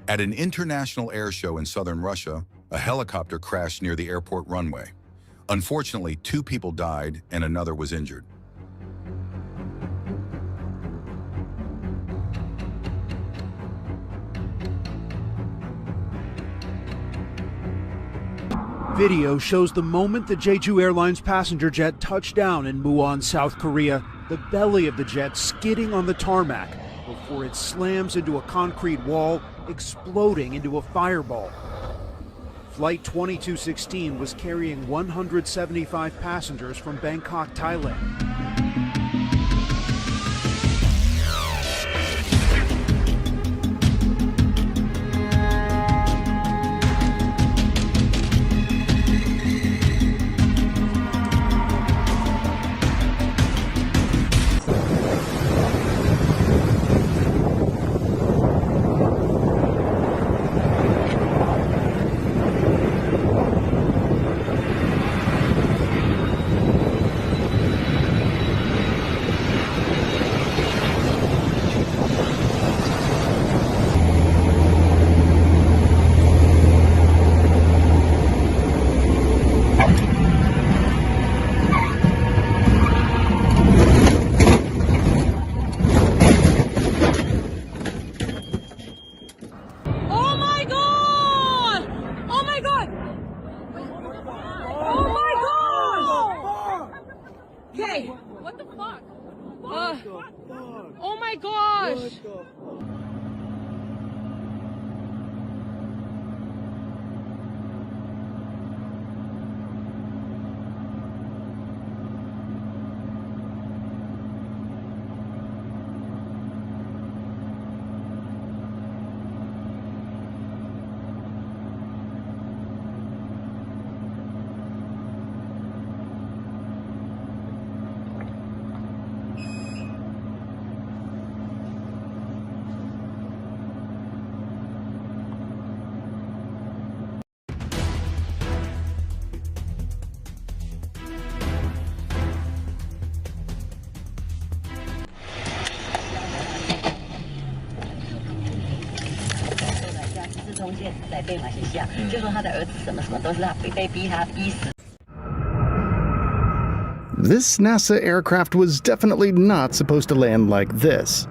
At an international air show in southern Russia, a helicopter crashed near the airport runway. Unfortunately, 2 people died and another was injured. Video shows the moment the Jeju Airlines passenger jet touched down in Muon, South Korea, the belly of the jet skidding on the tarmac before it slams into a concrete wall, exploding into a fireball. Flight 2216 was carrying 175 passengers from Bangkok, Thailand. What the fuck? Oh my gosh! This NASA aircraft was definitely not supposed to land like this.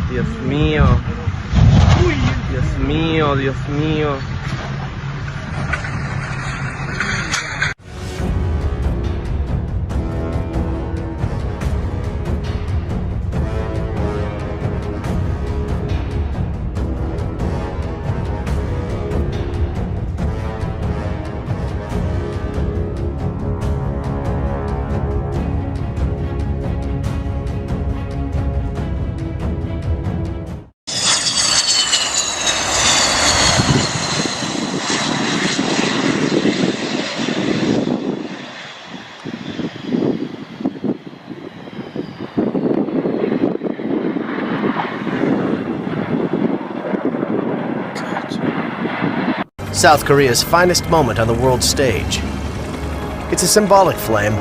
Dios mío. Dios mío, Dios mío. South Korea's finest moment on the world stage. It's a symbolic flame,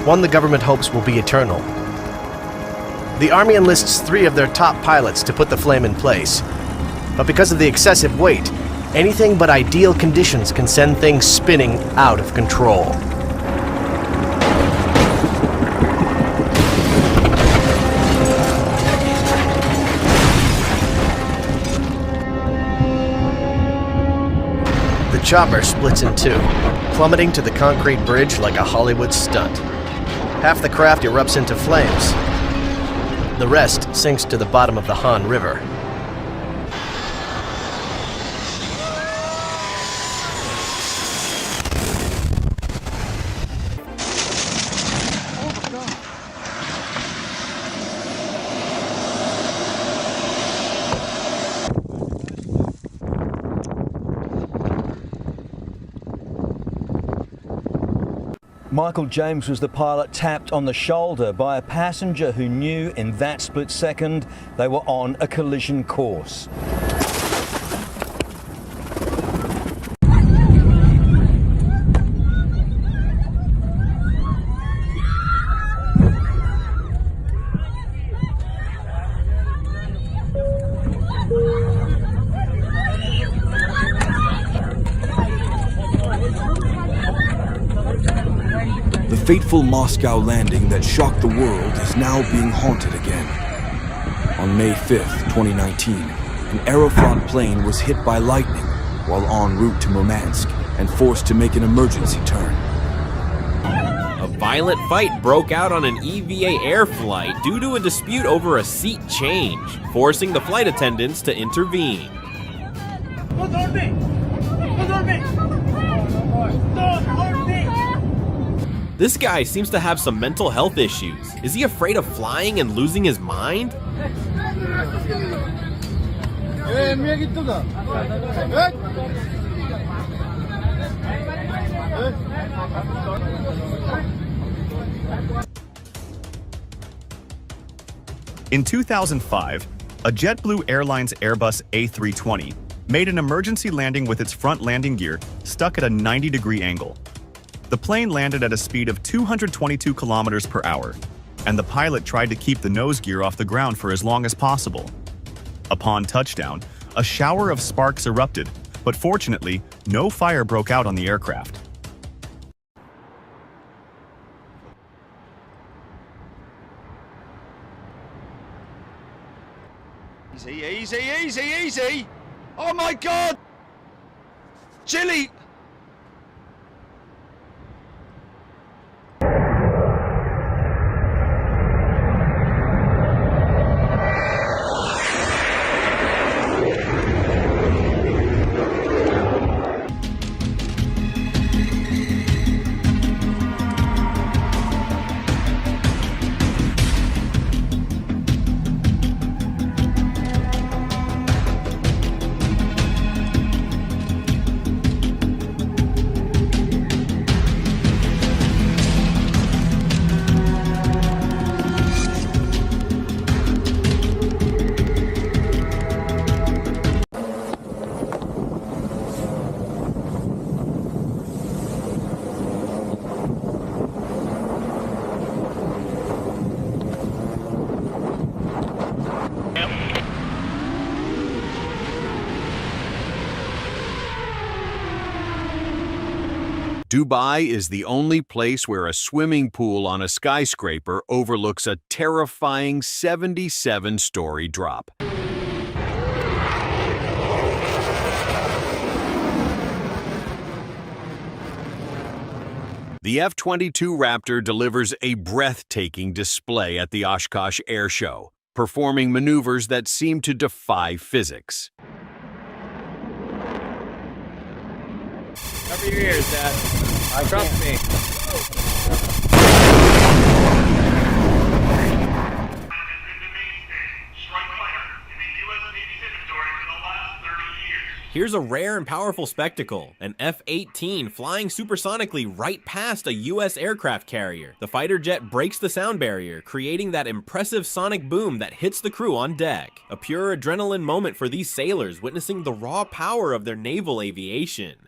one the government hopes will be eternal. The Army enlists 3 of their top pilots to put the flame in place. But because of the excessive weight, anything but ideal conditions can send things spinning out of control. The chopper splits in 2, plummeting to the concrete bridge like a Hollywood stunt. Half the craft erupts into flames. The rest sinks to the bottom of the Han River. Michael James was the pilot tapped on the shoulder by a passenger who knew in that split second they were on a collision course. The fateful Moscow landing that shocked the world is now being haunted again. On May 5th, 2019, an Aeroflot plane was hit by lightning while en route to Murmansk and forced to make an emergency turn. A violent fight broke out on an EVA air flight due to a dispute over a seat change, forcing the flight attendants to intervene. This guy seems to have some mental health issues. Is he afraid of flying and losing his mind? In 2005, a JetBlue Airlines Airbus A320 made an emergency landing with its front landing gear stuck at a 90-degree angle. The plane landed at a speed of 222 kilometers per hour, and the pilot tried to keep the nose gear off the ground for as long as possible. Upon touchdown, a shower of sparks erupted, but fortunately, no fire broke out on the aircraft. Easy, easy, easy, easy! Oh my God! Chili! Dubai is the only place where a swimming pool on a skyscraper overlooks a terrifying 77-story drop. The F-22 Raptor delivers a breathtaking display at the Oshkosh Air Show, performing maneuvers that seem to defy physics. Cover your ears, Dad. Trust me. Here's a rare and powerful spectacle, an F-18 flying supersonically right past a U.S. aircraft carrier. The fighter jet breaks the sound barrier, creating that impressive sonic boom that hits the crew on deck. A pure adrenaline moment for these sailors witnessing the raw power of their naval aviation.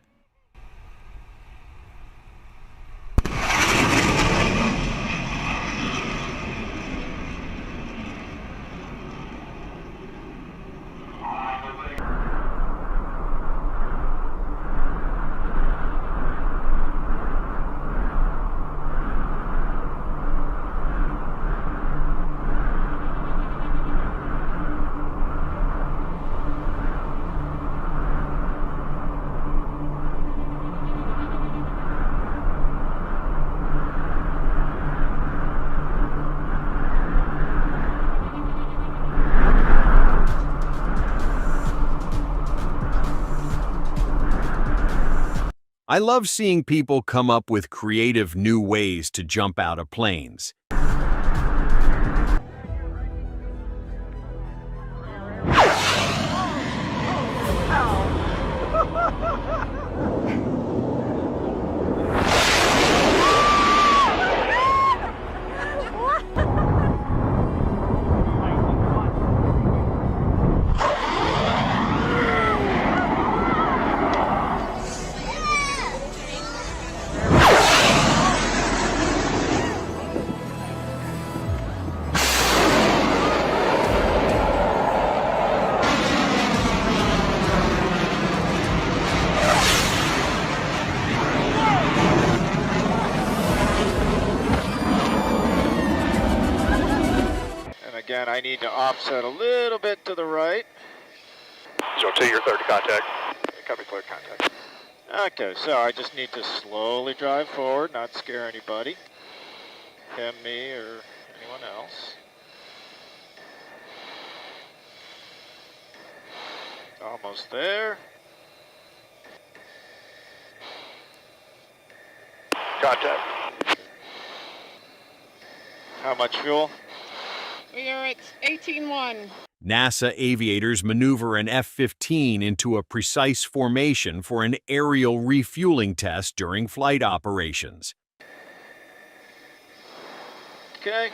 I love seeing people come up with creative new ways to jump out of planes. offset a little bit to the right. 02, you're clear to contact. Copy, clear contact. Okay, so I just need to slowly drive forward, not scare anybody. Him, me, or anyone else. Almost there. Contact. How much fuel? We are at 18-1. NASA aviators maneuver an F-15 into a precise formation for an aerial refueling test during flight operations. Okay.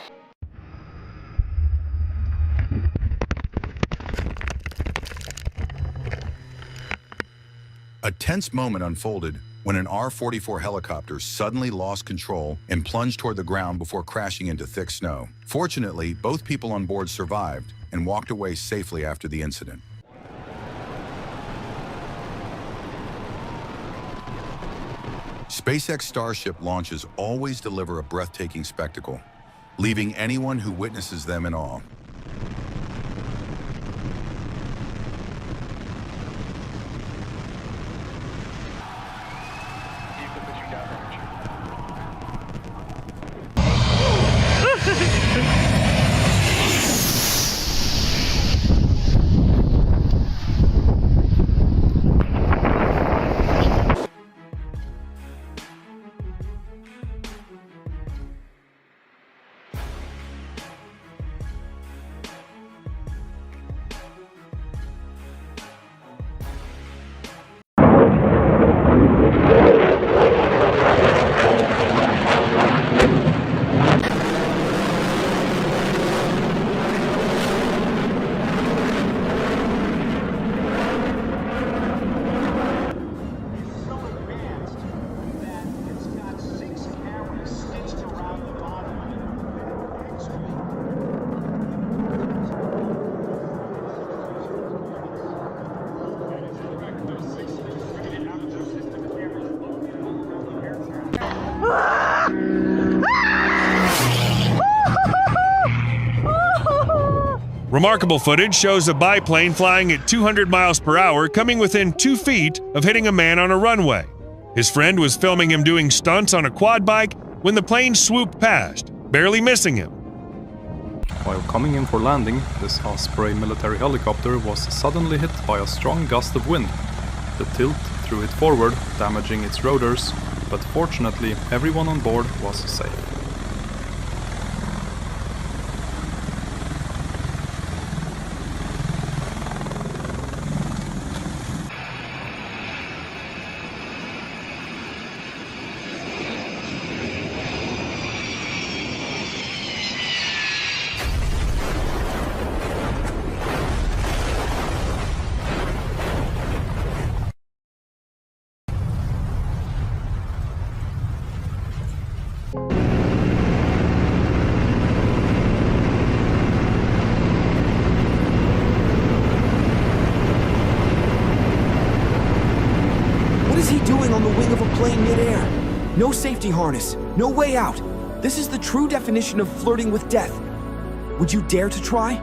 A tense moment unfolded when an R-44 helicopter suddenly lost control and plunged toward the ground before crashing into thick snow. Fortunately, both people on board survived and walked away safely after the incident. SpaceX Starship launches always deliver a breathtaking spectacle, leaving anyone who witnesses them in awe. Remarkable footage shows a biplane flying at 200 miles per hour coming within 2 feet of hitting a man on a runway. His friend was filming him doing stunts on a quad bike when the plane swooped past, barely missing him. While coming in for landing, this Osprey military helicopter was suddenly hit by a strong gust of wind. The tilt threw it forward, damaging its rotors, but fortunately everyone on board was safe. What is he doing on the wing of a plane midair? No safety harness, no way out. This is the true definition of flirting with death. Would you dare to try?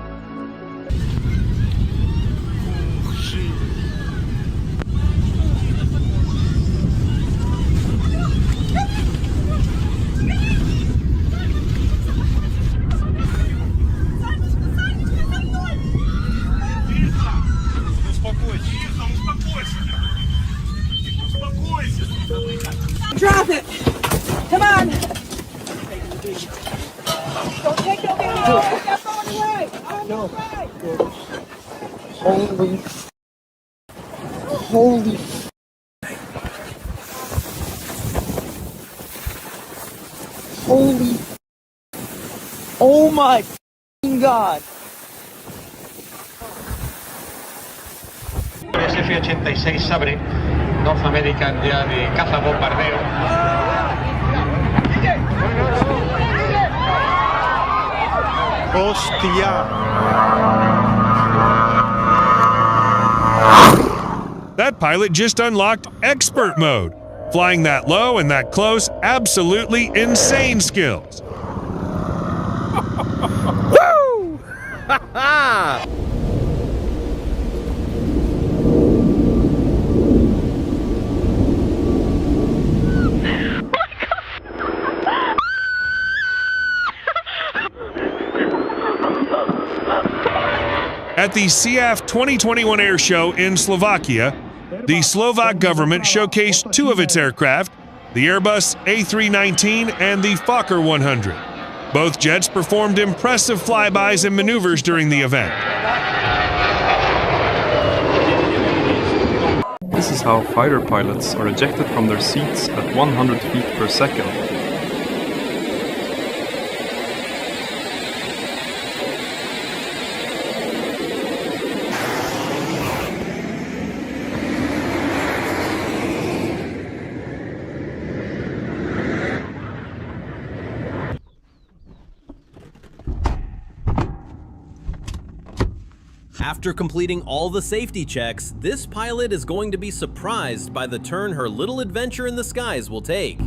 Drop it! Come on! Don't take no video! Step going away! No. Holy. Holy. Holy. Oh my God! F-86 Sabre, North American ya de caza bombardeo. ¡Hostia! That pilot just unlocked expert mode. Flying that low and that close, absolutely insane skills. Woo! At the CAF 2021 Air Show in Slovakia, the Slovak government showcased two of its aircraft, the Airbus A319 and the Fokker 100. Both jets performed impressive flybys and maneuvers during the event. This is how fighter pilots are ejected from their seats at 100 feet per second. After completing all the safety checks, this pilot is going to be surprised by the turn her little adventure in the skies will take.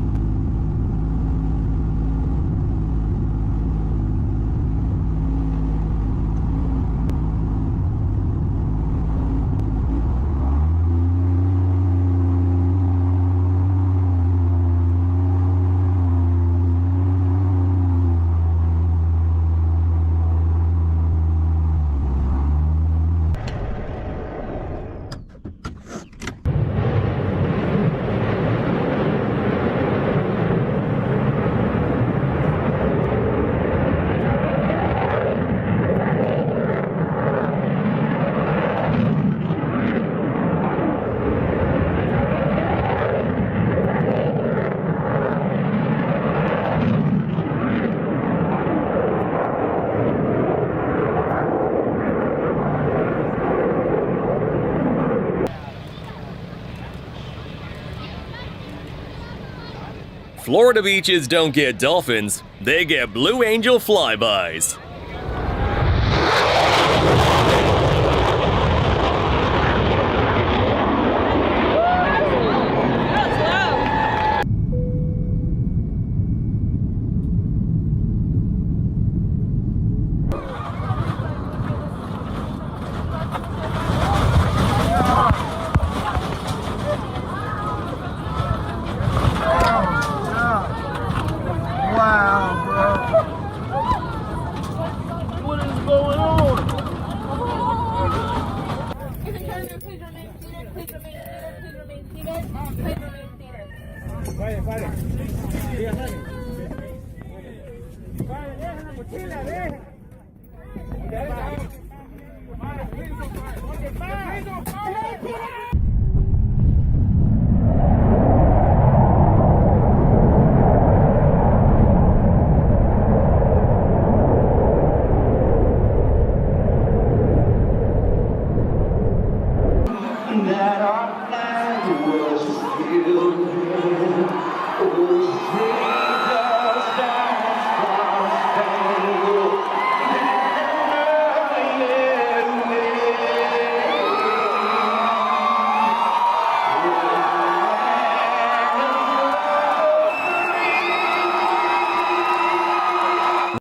Florida beaches don't get dolphins, they get Blue Angel flybys.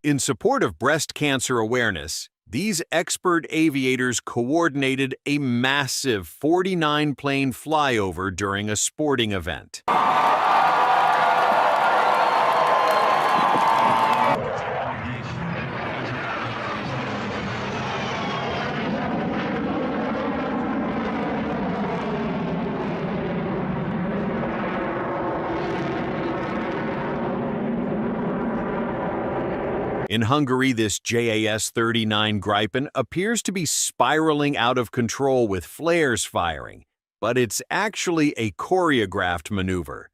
In support of breast cancer awareness, these expert aviators coordinated a massive 49-plane flyover during a sporting event. In Hungary, this JAS-39 Gripen appears to be spiraling out of control with flares firing, but it's actually a choreographed maneuver.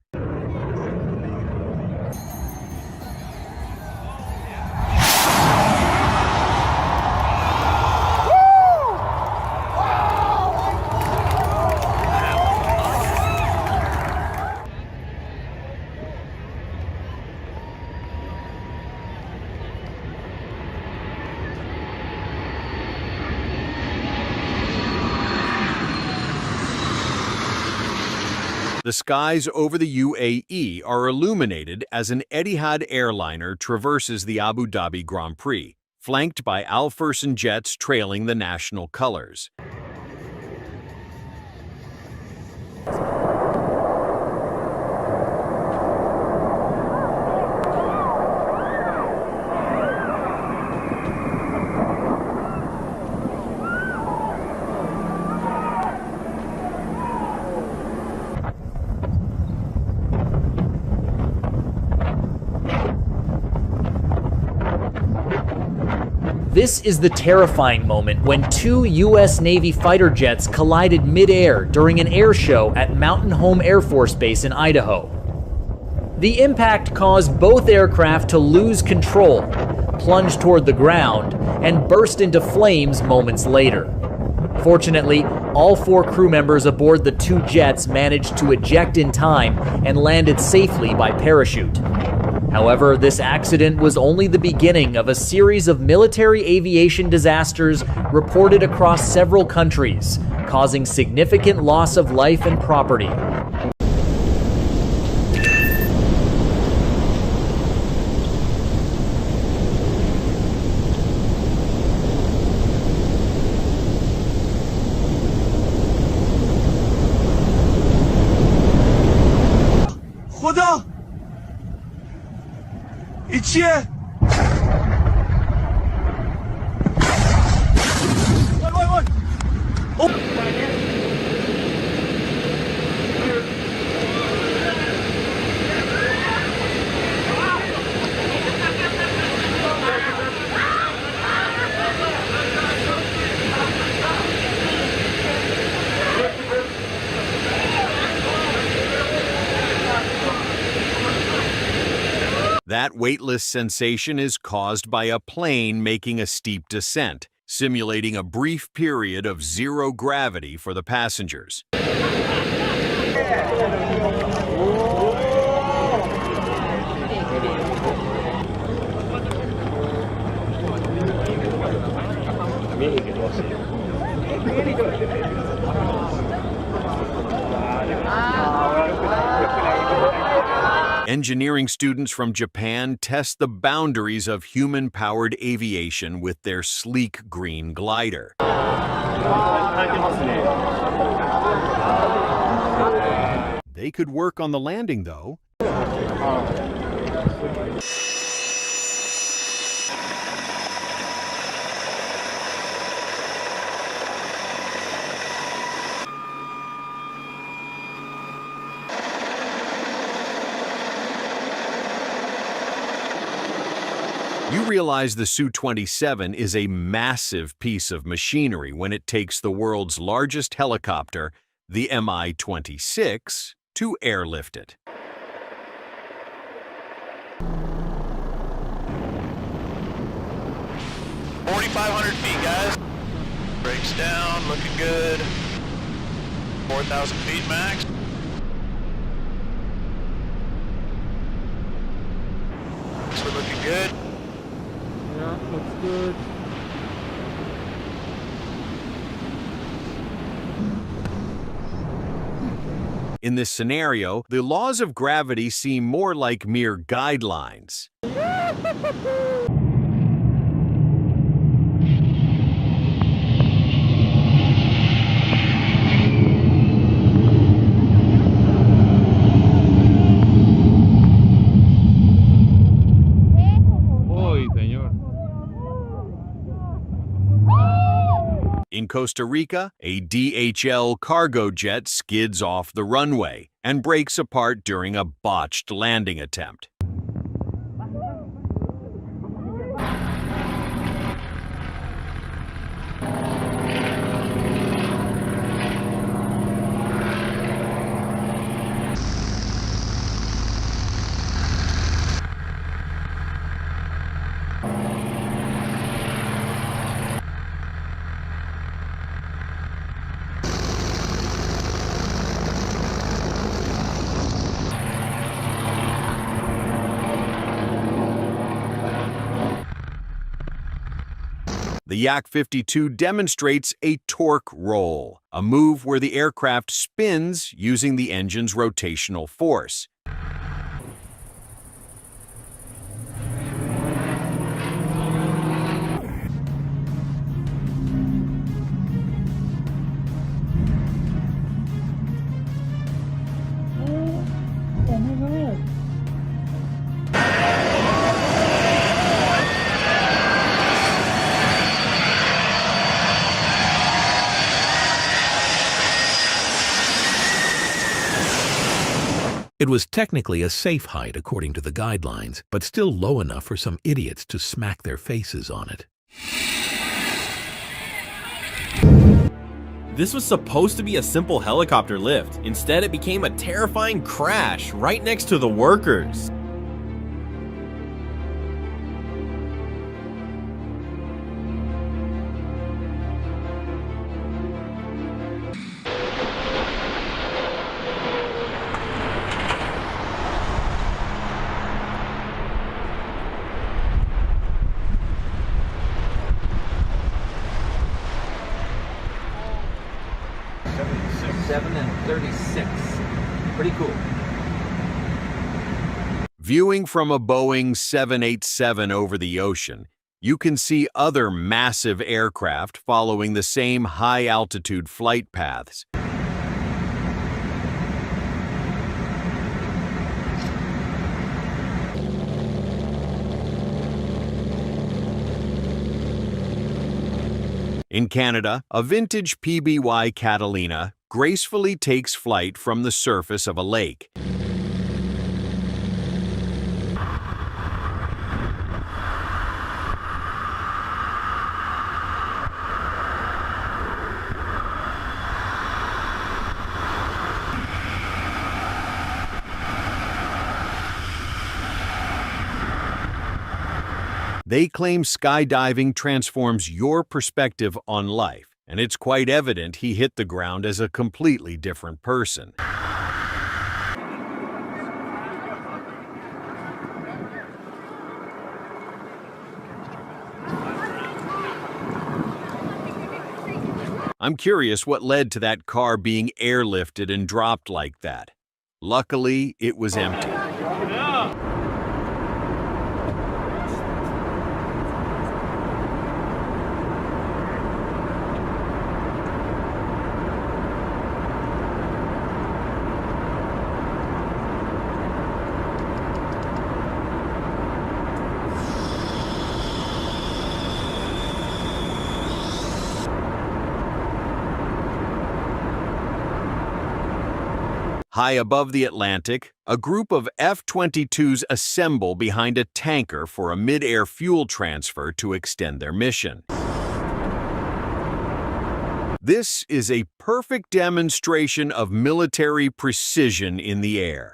The skies over the UAE are illuminated as an Etihad airliner traverses the Abu Dhabi Grand Prix, flanked by Alferson jets trailing the national colors. This is the terrifying moment when two U.S. Navy fighter jets collided mid-air during an air show at Mountain Home Air Force Base in Idaho. The impact caused both aircraft to lose control, plunge toward the ground, and burst into flames moments later. Fortunately, all 4 crew members aboard the 2 jets managed to eject in time and landed safely by parachute. However, this accident was only the beginning of a series of military aviation disasters reported across several countries, causing significant loss of life and property. خدا این چیه؟ وای وای وای That weightless sensation is caused by a plane making a steep descent, simulating a brief period of zero gravity for the passengers. Engineering students from Japan test the boundaries of human-powered aviation with their sleek green glider. They could work on the landing, though. You realize the Su-27 is a massive piece of machinery when it takes the world's largest helicopter, the Mi-26, to airlift it. feet, guys. Brakes down, looking good. 4,000 feet max. So we're looking good. Yeah, looks good. In this scenario, the laws of gravity seem more like mere guidelines. In Costa Rica, a DHL cargo jet skids off the runway and breaks apart during a botched landing attempt. The Yak-52 demonstrates a torque roll, a move where the aircraft spins using the engine's rotational force. It was technically a safe height according to the guidelines, but still low enough for some idiots to smack their faces on it. This was supposed to be a simple helicopter lift. Instead, it became a terrifying crash right next to the workers. Pretty cool. Viewing from a Boeing 787 over the ocean, you can see other massive aircraft following the same high-altitude flight paths. In Canada, a vintage PBY Catalina gracefully takes flight from the surface of a lake. They claim skydiving transforms your perspective on life, and it's quite evident he hit the ground as a completely different person. I'm curious what led to that car being airlifted and dropped like that. Luckily, it was empty. High above the Atlantic, a group of F-22s assemble behind a tanker for a mid-air fuel transfer to extend their mission. This is a perfect demonstration of military precision in the air.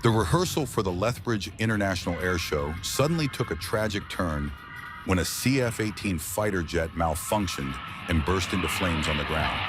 The rehearsal for the Lethbridge International Air Show suddenly took a tragic turn when a CF-18 fighter jet malfunctioned and burst into flames on the ground.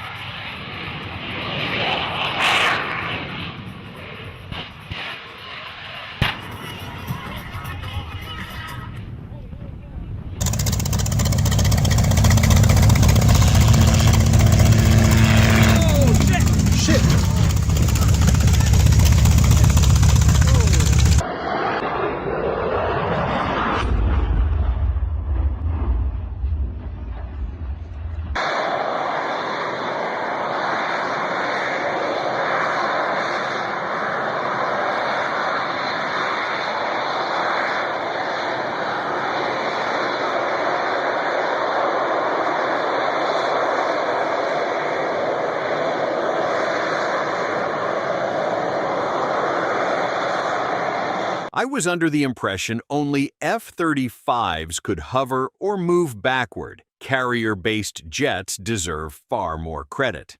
I was under the impression only F-35s could hover or move backward. Carrier-based jets deserve far more credit.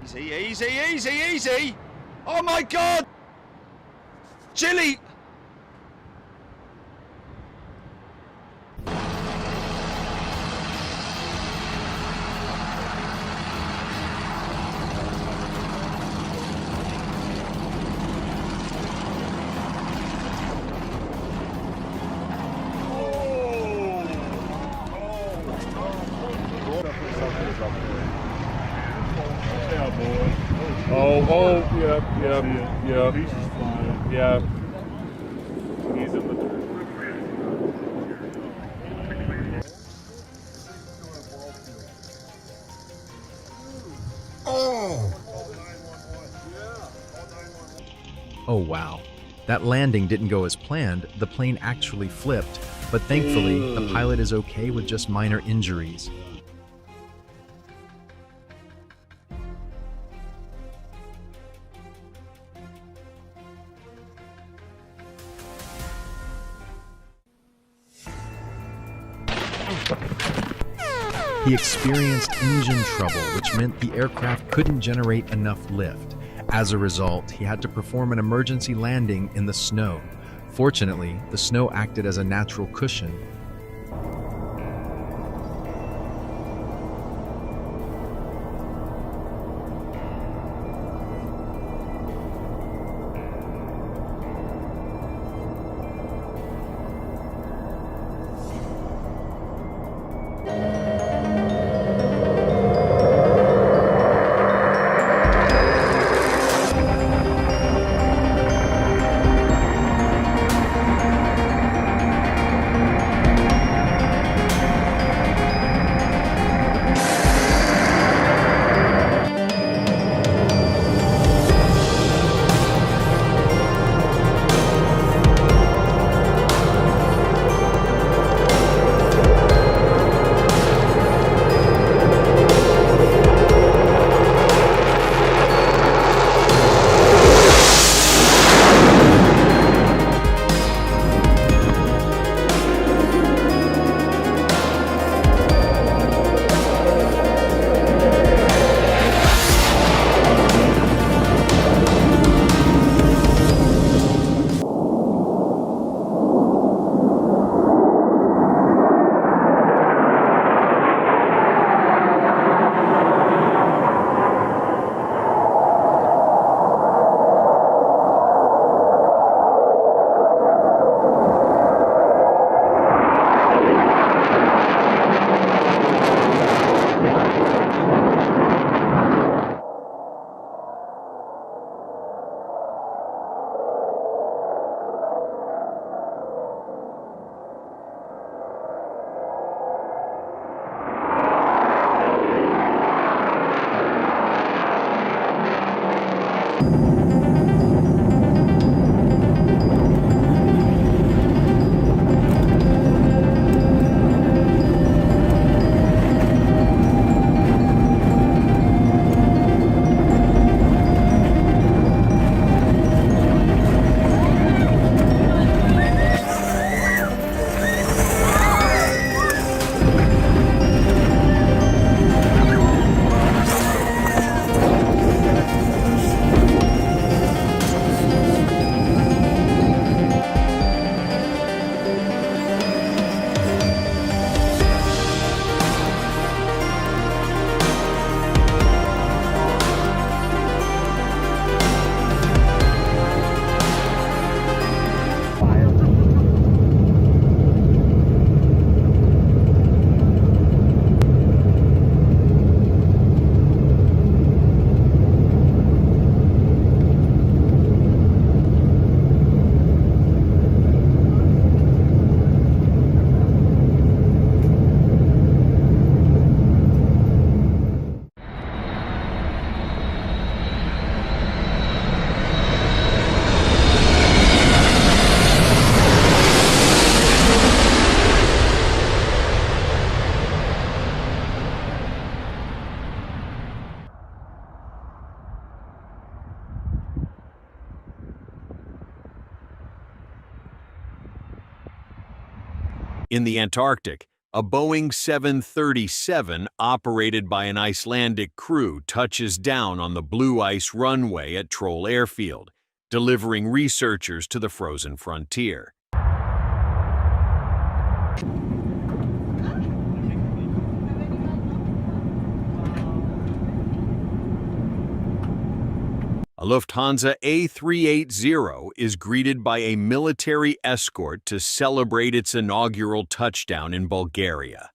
Easy, easy, easy, easy! Oh my God! Chili! Yeah. He's in the Oh wow. That landing didn't go as planned. The plane actually flipped, but thankfully, the pilot is okay with just minor injuries. He experienced engine trouble, which meant the aircraft couldn't generate enough lift. As a result, he had to perform an emergency landing in the snow. Fortunately, the snow acted as a natural cushion. In the Antarctic, a Boeing 737 operated by an Icelandic crew touches down on the blue ice runway at Troll Airfield, delivering researchers to the frozen frontier. A Lufthansa A380 is greeted by a military escort to celebrate its inaugural touchdown in Bulgaria.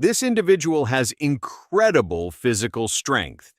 This individual has incredible physical strength.